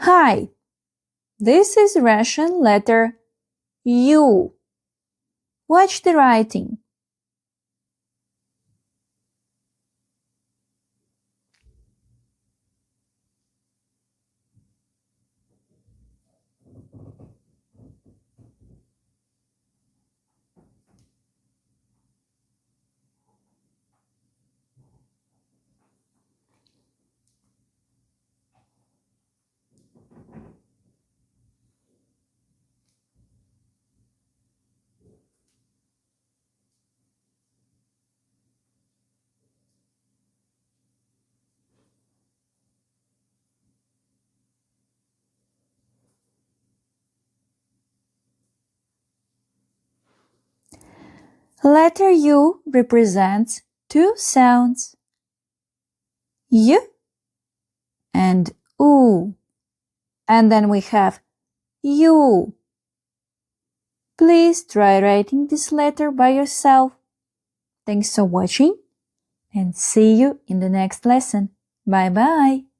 Hi, this is Russian letter U. Watch the writing. Letter U represents two sounds, Y and U. And then we have U. Please try writing this letter by yourself. Thanks for watching and see you in the next lesson. Bye bye.